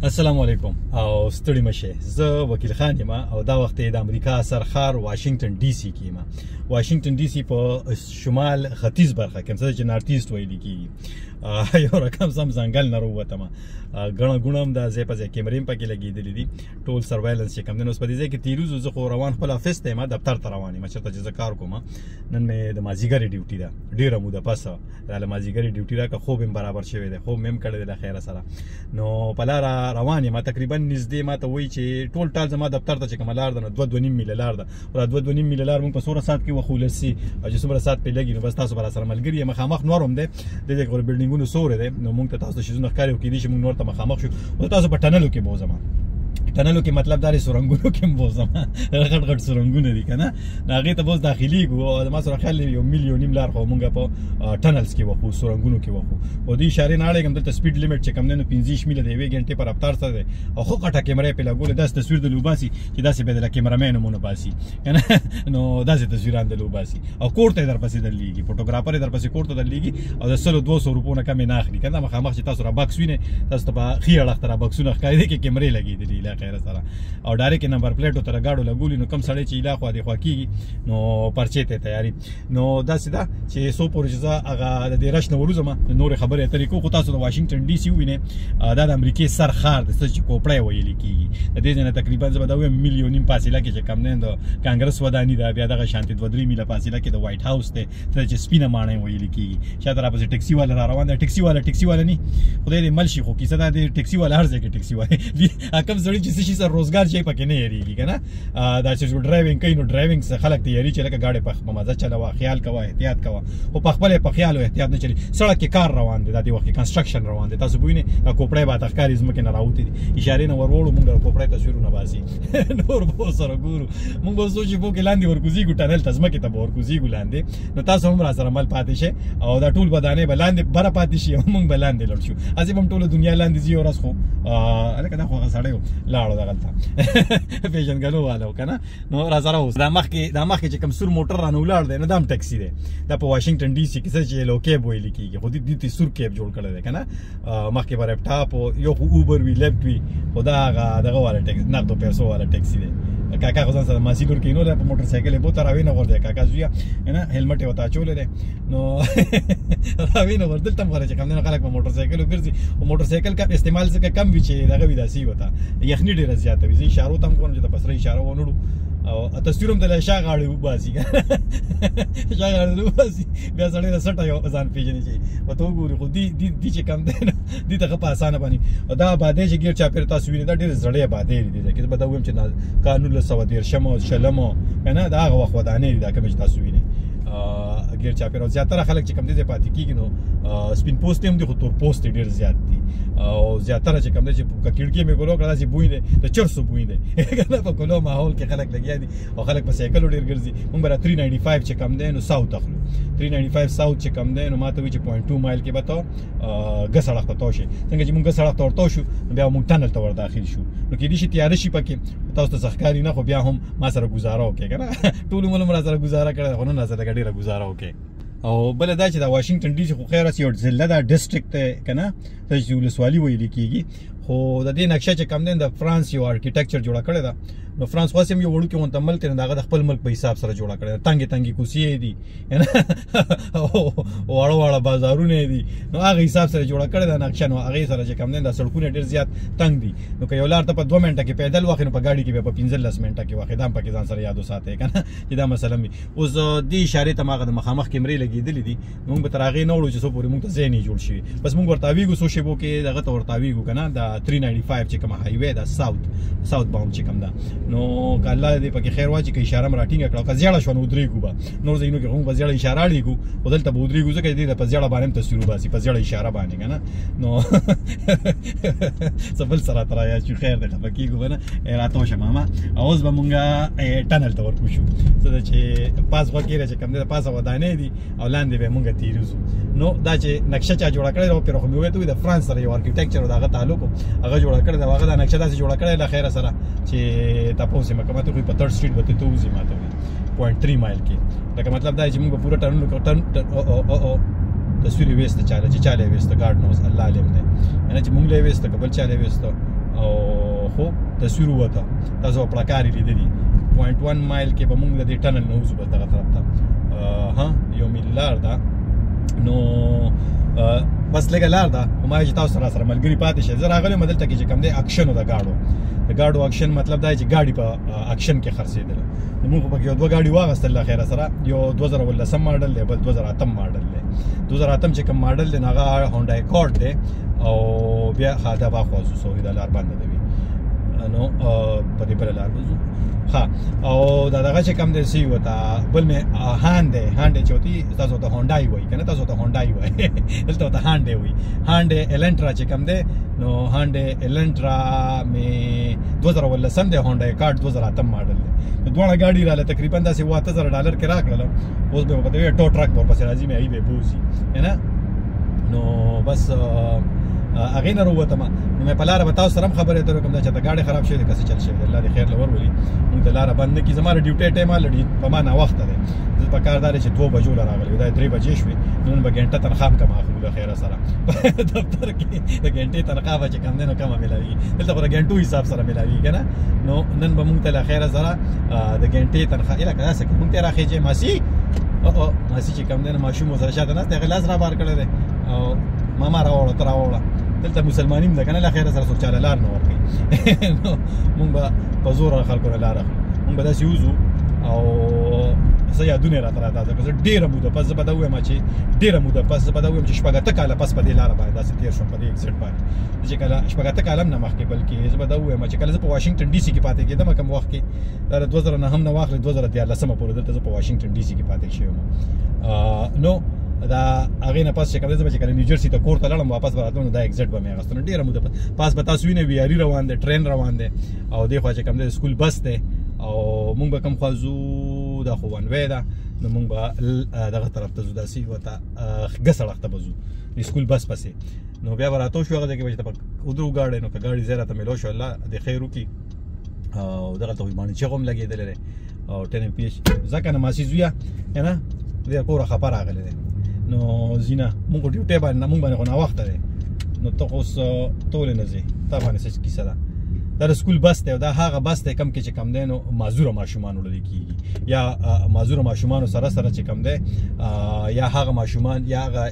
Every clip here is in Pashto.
السلام علیکم او ستړي مشه زه وکیل خان یم او دا وخت د امریکا سرخار واشنگټن ډي سي کې یم. واشنگټن ډي سي په شمال ختیځ برخه کې څه چې نارت ایست ویل کیږي یو رقم سم ځنګل نه وروتم. غڼه ګونم د ځای په ځای کیمرې پکې لګېدلې دي، ټول سروایلنس چې کوم دی نو اوس په دې ځای کې تیروزو زه خو روان خپل افیس ته یم، دفتر ته روان یم چېرته چې زه کار کوم. نن مې د مازدیګرې ډیوټي ده، ډېره موده پسه د مازدیګرې ډیوټي راکړه، خوب هم برابر شوی دی، خوب مې هم کړی دی له خیره سره. نو په لاره روان یم، تقریبا نږدې ما ته وایي چې ټول ټال زما دفتر ته چې کومه لار ده نو 2.5 میله لار ده، او دا 2.5 میله لار موږ په 16 ساعت کې وخولسي او چې څومره ساعت پې لګي نو بس تاسو به راسره ملګري یې. مخامخ نور هم دی د دې ګور بلډینګونو سورې دی نو موږ ته تاسو ته شیزونه ښکاري او کېدای شي موږ نور ته مخامخ شو. او تاسو په ټنلو کې بوځم، ټنلو کې مطلب دا دی سرنګونو کې هم بوځم، غټ غټ سرنګونه دي که نه، نو هغې ته به اوس داخلېږو او زما سره خیال دی 1 میل نیم لار خو موږ په ټنلز کې وخو، سرنګونو کې وخو. او دې اشارې نه اړېږم دلته سپیډ لیمټ چې کوم دی نو 15 میله د 1 غنټې په رفتار سره دی او خو غټه کیمره یې پې لګولې، داسې تصویر د لوباسي چې داسې به د کیمرامین هم ونه باسي که نه، نو داسې تصویران د لوباسي او کور ته یې درپسې درلېږي، فوټوګرافر یې درپسې کور ته درلېږي او د 100-200 روپو نه کم یې نه اخلي که نه. مخامخ چې تاسو را بکس وینئ تاسو ته په ښي اړخ ته را بکسونه ښکاري دي کې کیمرې لګېدلي له خیره سره او ډایرکټ نمبر پلیټو ته راګاډو لګولي نو کم سړی چې ایله خوا دېخوا کېږي نو پرچې ته تیاري. نو داسې ده چې څو پورې چې زه هغه د دې رش نه وروځم نورې خبرې اترې کوو، خو تاسو د واشنګټن ډي سي ووینئ دا د امریکې سر ښار دی، څه چې کوپړی ویلې کېږي. د دې ځای نه تقریبا زه به دا ووایم 1 میل فاصله کې چې کوم دی د کانګرس وداني ده، بیا دغه شانتې 2-3 میله فاصله کې د وایټ هاوس دی چې سپینه ماڼۍ ویلې کېږي. شاته راپسې ټکسي والا را روان دی، ټکسي والا نه خدای دې مل شي، خو کیسه دا دی ټکسي والا هر ځای کې ټکسي وایي، کوم سړي چې څه شي سره روزګار شي پکې نه هېرېږي که نه. دا چې ډرایوینګ کوي نو ډرایوینګ څه خلک تیاري چې لکه ګاډی په مزه چلوه، خیال کوه، احتیاط کوه، خو په خپله په خیال او احتیاط نه چلي. سړک کې کار روان دی، دا دې وخت کې کنسټرکشن روان دی، تاسو به وینئ دا کوپړی به ښکاري ځمکې نه راوتې دي، اشارې نه ور وړو موږ د کوپړی تصویرونه باسي نور به ورسره ګورو. موږ اوس سوچ پو کې لاندې ورکوزېږو ټنل ته، ځمکې ته به ورکوزېږو لاندې، نو تاسو هم راسره مل پاتې شئ او دا ټول ودانۍ به لاندې بره پاتې شي او موږ به لاندې لاړ شو. هسې به هم ټوله دنیا لاندې ځي ورځ خو هلکه دا خو هغه سړی و لاړو دغلته پېژنګلو والا و که نه. نو راسره اوس دا مخکې چې کوم سور موټر رانه ولاړ دی نو دا هم ټکسي دی، دا په واشنګټن ډي سي کې څه چې یلو کیب ویلې کېږي، خو دې ته سور کیب جوړ کړی دی که نه. مخکې به ریپټاپ یو خو اوبر وي لیفټ وي، خو دا هغه دغه والا نقدو پیسو والا ټکسي دی. کاکا خو ځان سره ماسي لور کېنو دی په موټر سایکل یې بوته راوینه غور دی کاکا زویه که نه، هیلمټ یې ورته اچولی دی نو راوینه غور. دلته هم غوره چې کوم دی نو خلک په موټر سایکلو ګرځي، خو موټر سایکل کم استعمال ځکه کم وي چې دغه وي داسې ورته یخني ډېره زیاته وي. زه اشارو ته هم کوم چې د په سره اشاره ونړو او تصویر هم د شا غاړې وباسي شا غاړې وباسي، بیا سړی د سټه یو ځان پېژني چې ورته وګوري. خو دي چې کم دی نو دي ته ښه په اسانه باندې دا آبادۍ چې ګیر چاپېره تاسو وینئ دا ډېرې زړې آبادۍ دي، دې ځای کې زه به دا ووایم چې کال 1913 شلمو که نه، دا هغه وخت ودانۍ دي دا کومې چې تاسو وینئ ګیر چاپېره. او زیاتره خلک چې کوم دې ځای پاتې کېږي نو سپین پوستې هم دي خو تور پوستې ډېر زیات دي او زیاتره چې کوم دی چې که کړکۍ مې ګلو کړه داسې بوی دی د چرسو بوی دی که نه، په کلو ماحول کې خلک لګیا دي او خلک په سایکلو ډېر ګرځي. موږ به 395 چې کوم دی نو ساوت اخلو، 395 ساوت چې کوم دی نو ما ته وایي چې 0.2 مایل کې به ته ګس اړخ ته تاو شي. څنګه چې موږ ګس اړخ ته ورتاو شو نو بیا موږ ټنل ته ور داخل شو نو کېدای شي تیاره شي پکې تاسو ته څه ښکاري نه، خو بیا هم ما سره ګزاره وکړئ که نه ټول عمر هم را سره ګزاره کړې خو نن را سره ډېره ګزاره وکړئ. او بله دا چې دا واشنګټن ډي سي خو خیر یو ضلع ده، ډسټرکټ دی که نه، چې ولسوالي ویلې کېږي. خو د دې نقشه چې کوم دی د فرانس یو ارکیټیکچر جوړه کړې ده نو فرانس خو هم یو وړوکی غونته ملک دی نو د هغه د خپل ملک په حساب سره جوړه کړې ده. تنګې کوڅې دي واړه واړه بازارونه دي نو هغه حساب سره جوړه کړې ده نقشه. نو هغې سره چې کوم دی دا سړکونه ډېر زیات تنګ دي نو که یو لار ته په 2 منټه کې پیدل واخلې نو په ګاډي کې بیا په 15 منټه کې واخلې، دا هم پکې ځان سره یاد وساتئ که نه چې دا مثلا وي. اوس دې اشارې ته هغه د مخامخ کیمرې لګېدلې دي، موږ به تر هغې نه وړو چې څو پورې موږ ته ځای نه جوړ شوي، بس موږ ورته تاویږو څو شېبو کې دغه ته ور تاویږو که نه. دا 395 چې کومه هایوې ده ساوت باوند چې کوم ده نو که الله دې پکې خیر واچي که اشاره م راټینګه کړه او که زیړه شوه نو ودرېږو به، نور ځایونو کې خو موږ په زیړه اشاره اړېږو خو دلته به ودرېږو ځکه چې دې ته په زیړه باندې هم تصویر وباسي، په زیړه اشاره باندې که نه. نو څه بل سره راته رایاد شو، خیر دی خفه کېږو به نه راته شه ماما. اوس به مونږ ټنل ته ورکو شو، څه ده چې پاس خوا کې چې کوم دی د پاسه ودانۍ دي او لاندې به مونږ تېروځو. نو دا چې نقشه چا جوړه کړې ده پرې خو مې وویل ته د فرانس سره یو ارکیټیکچر د هغه تعلق هغه جوړه کړې ده، هغه دا نقشه داسې جوړه کړې له خیره سره چې تپوس یې مکه ما ته وایي په 3rd سټریټ به ته وځي ما ته وایي 0.3 مایل کې. لکه مطلب دا چې موږ به پوره ټرنونه کوو تصویر یې ویسته چاله چې چاله یې ویسته ګاډ نوز الله علم دی، یعنې چې موږ له یې ویسته که بل چاله یې ویسته او خو تصویر وته تاسو پړکاری لیدلی 0.1 مایل کې به موږ د دې ټنل نه وځو بس دغه طرف ته ها یو میل لار ده نو بس لږه لار ده ما چې تاسو سره ملګری پاتې شئ زه راغلی م دلته کې چې کوم دی اکشن د ګاډو اکشن مطلب دا چې ګاډي په اکشن کې خرڅېدله نو موږ پکې یو دوه ګاډي واغېستل اخره سره یو 2018 ماډل دی بل 2008 ماډل دی 2008 چې کوم ماډل دی هغه هونډا اکورډ دی او بیا خاطه باخوځو سوې د لار باندې دی نو په دې بل لار وځو ها او دا دغه چې کم دی سی وتا بل مې هاند چوتي تاسو ته هونډای وای کنه تاسو ته هونډای وای دلته ته هاند وای هاند الانټرا چې کم دی نو هاند الانټرا مې 2018 دی هونډا کارت 2008 ماډل دی دوه گاډي رااله تقریبا $8000 کې راکړل اوس به په دې ټو ټرک ورپسې راځي مې ای به بوزي نه نو بس اغه نه وروته ما نو مې په لار به تاسو سره خبرې اترې کوم چې دا ګاډي خراب شوی دی کسه چل شوی دی الله دې خیر لور ولي موږ د لار باندې کی زماره ډیوټي ټایم لري په ما نه وخت دی په کار دار چې 2 بجو راغلی دا 3 بجې شوې نن به ګنټه تنخواه کم اخلو له خیره سره دفتر کې د ګنټې تنخواه چې کم نه کم ملایي دلته په ګنټو حساب سره ملایي کنه نو نن به موږ ته له خیره سره د ګنټې تنخواه اله کړه سکه موږ ته راخېږي ماسي ماسي چې کم نه ماشوم سره شاته نه ته غلاس را بار کړل او ماما راوړه تر راوړه دلته مسلمانین ده کنه له خیره سره سوچاله لار نه ورکی نو موږ په زور خلکو لار اخلو موږ به داسې وځو او زه یادونه راته راځي که زه ډیره موده پس زه به دا ووایم چې ډیره موده پس زه به دا ووایم چې شپږ اته کاله پس په دې لاره باندې داسې تېر شوم په دې ایکسیډ باندې چې کله شپږ اته کاله هم نه مخکې بلکې زه به دا ووایم چې کله زه په واشنګټن ډي سي کې پاتې کېدم کوم وخت کې دا 2009 نه واخلې 2013 پورې دلته زه په واشنګټن ډي سي کې پاتې شوم نو دا هغه نه پاس چې کله زه چې کله نیوجرسي ته کور ته لاړم واپس راتلم دا ایگزیټ به مې اغستنه ډیره موده پاس به تاسو وینئ ویاري روان دی ټرین روان دی او دی خوا چې کوم دی سکول بس دی او مونږ به کوم خوا ځو دا خو ون وی ده نو مونږ به دغه طرف ته ځو داسې ورته ښه سړک ته به ځو د سکول بس پسې نو بیا به راتو شو هغه ځای کې به چې ودرو ګاډی نو که ګاډي ځای راته میلو شو الله د خیر وکړي او دغه ته باندې چغه هم لګېدلی دی او ټن ایم پی ایچ ځکه نه ماسي زویه نه دې کوره خبر راغلی دی نو زینا مونږ ډیوټي باندې مونږ باندې خو ناوخته دی نو ته اوس ټولې نه ځې تا باندې څه کیسه ده دا سکول بس دی دا هغه بس دی کم کې چې کم دی نو معذوره ماشومان وړل کېږي یا معذوره ماشومانو سره سره چې کم دی یا هغه ماشومان یا هغه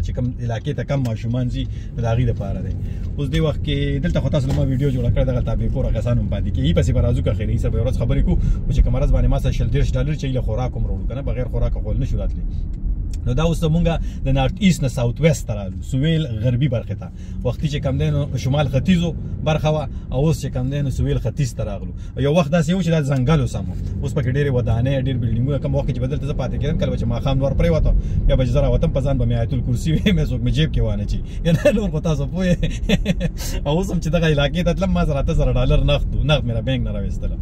چې کم علاقې ته کم ماشومان ځي د هغې دپاره دی اوس دې وخت کې دلته خو تاسو ما ویډیو جوړه کړې دغه تابع کوره کسان هم پاتې کېږي پسې به راځو که خیري سره به یو ورځ خبرې کوو چې کومه ورځ باندې ما سره $30 چې له خوراک هم راوړو که نه بغیر خوراکه خو نه شو راتلی نو دا اوس مونږه د نارت ایست نه ساوث ویست ته رالو سویل غربي برخې ته وختي چې کم دی نو شمال ختیځو برخه وه او اوس چې کم دی نو سویل ختیځ ته راغلو یو وخت داسې و چې دا ځنګل اوس هم اوس پکې ډېرې ودانۍ ډېر بلډینګونه کوم وخت چې به دلته زه پاتې کېدم کله به چې ماښام نور پرېوته بیا به چې زه راوتم په ځان به مې آیت الکرسي ویم څوک مې جیب کې وانه چي نه نور خو تاسو پوهې او اوس هم چې دغه علاقې ته تلم ما سره $8000 نغد مې را بینک نه راویستله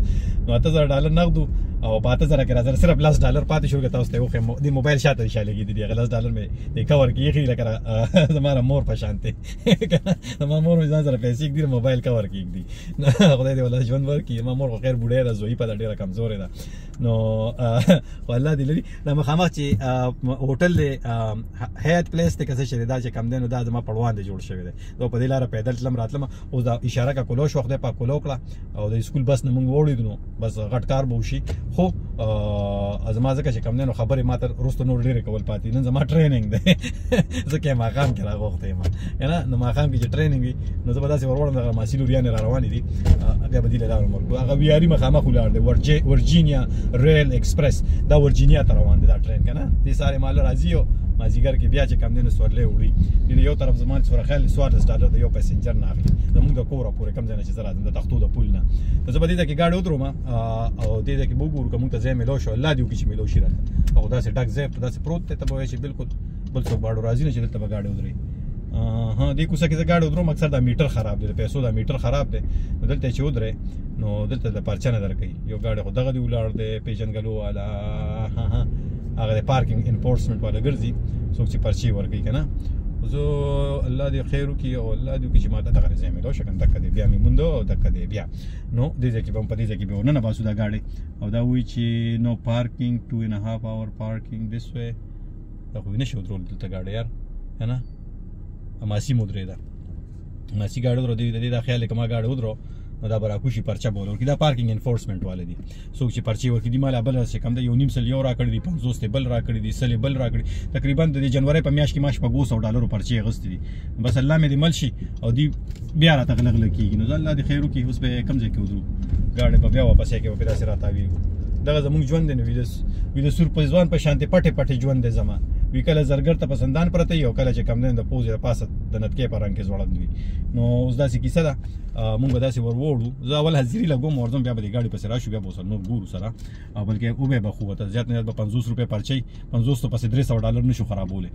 نو $8000 نغد او په $8000 کې راځره صرف $10 پاتې شو که تاسو ته وښیم د موبایل شاته ریښه لګېدي دي هغه $10 مې د کور کې ایښي لکه زما مور په شان دی زما مور مې ځان سره پیسې ږدي موبایل کور کې ږدي خدای دې ولله ژوند ورکړي زما مور خو خیر بوډۍ ده زوی په ده ډېره کمزورې ده نو خو الله دې لري دا مخامخ چې هوټل دی حیات پلیس دی که څه شی دی دا چې کم دی نو دا زما پړوان دی جوړ شوی دی نو په دې لاره پیدل تلم راتلم اوس دا اشاره کا کولو شو خدای پاک کولو کړه او د سکول بس نه مونږ وړېدو نو بس غټ کار به وشي خو زما ځکه چې کم دی نو خبرې ما ته وروسته نور ډېرې کول پاتې نن زما ټریننګ دی زه که ماښام کې راغوښتی یم نه نو ماښام کې چې ټریننګ وي نو زه به داسې ور وړم دغه ماسي لوریانې را روانې دي بیا به دې له لاره ورکړو هغه ویاري مخامخ ولاړ دی ورجینیا ریل ایکسپریس دا ورجینیا ته روان دی دا ټرین که نه دې سارې ماله راځي او مازدیګر کې بیا چې کم دی نو سورلی وړي یو طرف زما سورخیل $14 د یو پیسنجر نه اخلي زموږ د کوره پورې کم ځای نه چې زه راځم د تختو د پل نه نو زه به دې ځای کې ګاډي ودروم او دې ځای کې به وګورو که موږ ته ځای میلو شو الله دې وکړي چې میلو شي راته او داسې ډک ځای داسې پروت دی ته به وایې چې بلکل بل څوک باړو راځي نه چې دلته به ګاډي ودرې ها دې کوڅه کې زه ګاډي ودروم اکثر دا میټر خراب دی د پیسو دا میټر خراب دی نو دلته چې ودرې نو دلته د پرچه نه درکوي یو ګاډی خو دغه دې ولاړ دی پیژنګلو والا هغه د پارکینګ انفورسمنټ والا ګرځي څوک چې پرچې ورکوي که نه زه الله دې خیر وکړي او الله دې وکړي چې ما ته دغه ځای میلو شو که نه دکه دی بیا مې موندو او دکه دی بیا نو دې ځای کې به هم په دې ځای کې بیا ورننه باسو دا ګاډی او دا وایي چې نو پارکینګ 2.5 hour پارکینګ دس وی دا خو نه شي ودرول دلته ګاډی یار که نه ماسي مو درېده ماسی ګاډي ودرو دی دا خیال کما ګاډي ودرو نو دا برا کوشي پرچا بولو دا پارکینګ انفورسمنت والے دي څوک چې پرچی ورکړي دي مال بل څه کم دی 1.5 سل یو را کړی دي 50 ته بل را کړی دي سل بل را کړی تقریبا د جنوري په میاشت کې ماش په 200 ډالر پرچی غست دي بس الله مې دې ملشي او دی بیا را تغلغ لکیږي نو الله دې خیرو کې اوس به کم ځای کې ودرو ګاډي په بیا واپس کې په داسې راتاوي دغه زموږ ژوند دی نو ویل سور په ځوان په شانتي پټه جوړ دی زما وی کله زرګر ته پسندان پرته یو کله چې کم نه د پوزې پاسه د نتکې په رنګ کې ځوړند وي نو اوس داسې کیسه ده مونږ داسې وروړو زه اول حاضری لګوم ورځم بیا به د ګاډي پسې راشو بیا به سره نور ګورو سره او بلکې او به خو ته زیات نه به 50 روپے پرچی 50 ته پسې 300 ډالر نشو خرابوله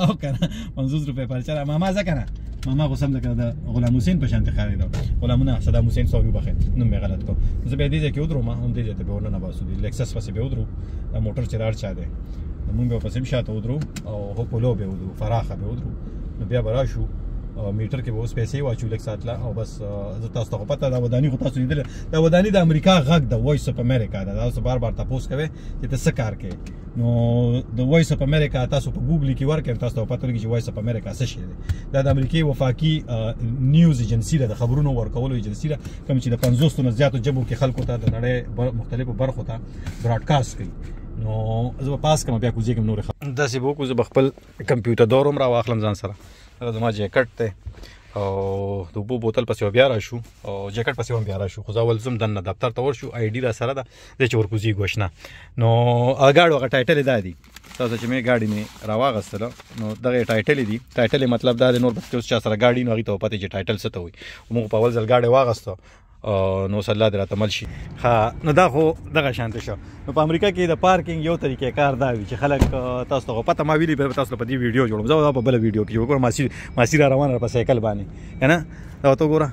او کنه 50 روپے پرچی ماما ځکه ماما غو سم د غلام حسین په شانته خریدو غلامونه صدام حسین سوري بخیر نو مې غلط کو زه به دې کې ودرو ما هم دې ته به ونه باسو دي لکسس پسې به ودرو موټر چرار چا ده مونږ په سیم شاته ودرو او هوپولو به ودرو فراخه به ودرو نو بیا براشو میټر کې به اوس پیسې واچو لک ساتله او بس زه تاسو ته پته دا ودانی خو تاسو لیدل دا ودانی د امریکا غږ د وایس اف امریکا دا تاسو بار تاسو کوي چې تاسو کار کوي نو د وایس اف امریکا تاسو په ګوګل کې ورکړئ تاسو ته پته لګي چې وایس اف امریکا څه شي دا د امریکای وفاقي نیوز ایجنسی ده د خبرونو ورکولو ایجنسی ده کوم چې د 50 نه زیاتو جبو کې خلکو ته د نړۍ مختلفو برخو ته براډکاسټ کوي نو زه پاس کوم بیا کوزي کوم نور داسې بو کو زه خپل کمپیوټر دورم را واخلم ځان سره دا زما جیکټ ته او د بو بوتل پسې بیا راشو او جیکټ پسې بیا راشو خو ځول زم دنه دفتر ته ورشو آی ډی را سره ده چې ورکوزي غوښنه نو اګاړو غ ټایټل دی تاسو چې مې ګاډي مې راواغستله نو دغه ټایټل دی ټایټل مطلب دا د نور بس اوس چا سره ګاډي نو غي ته پته چې ټایټل څه ته وي موږ په اول ځل ګاډي واغستو نو صلی الله درته مل شي ها نو دا خو دغه شانته شو نو په امریکا کې د پارکینګ یو طریقې کار دا وی چې خلک تاسو ته پته ما ویلي به تاسو په دې ویډیو جوړم زه په بل ویډیو کې وګورم ماسی را روانه په سایکل باندې کنه دا ته ګوره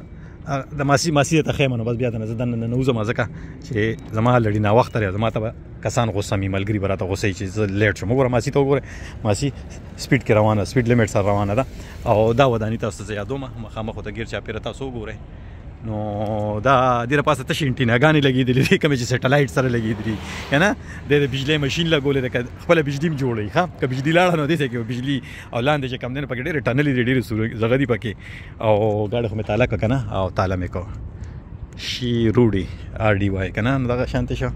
د ماسی ته خیمه نو بس بیا د نو زما ځکه چې زما لړی نه وخت لري زما ته کسان غوسه می ملګری براته غوسه چې لیټ شم وګوره ماسی ته وګوره ماسی سپیډ کې روانه سپیډ لیمټ سره روانه ده او دا ودانی تاسو ته یادوم مخامخ ته غیر چا پیره تاسو وګوره نو دا ډیره پاسه ته شینټیناګانې لګېدلې دي کوم چې سټلایټ سره لګېدلې کنه د بجلی ماشين لګولې د خپل بجلی جوړي ها که بجلی لاړه نو دې کې بجلی او لاندې چې کم دنه پکې ډېر ټنلې ډېر زغدي پکې او گاډي خو متعلق کنه او تعالی مې کو شي روډي ار ډي واي کنه دا شانته شو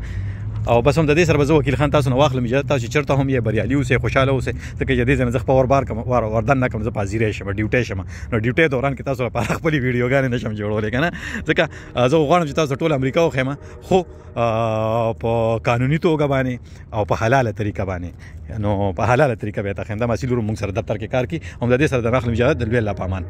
او بس هم د دې سره به زه وکیل خان تاسو نه واخلم چې تاسو چرته هم یې بریالي اوسئ خوشاله اوسئ ځکه چې دې ځنه زه خپل بار کوم وردن نه کوم زه پازیری شم ډیوټي شم نو ډیوټي دوران کې تاسو لپاره خپل ویډیوګانې نشم جوړولای کنه ځکه زه غواړم چې تاسو ټول امریکا وخېم خو په قانوني توګه باندې او په حلاله طریقه باندې نو په حلاله طریقه به تا خنده مسیلور موږ سره دفتر کې کار کی هم د دې سره د اخلم اجازه د الله پامان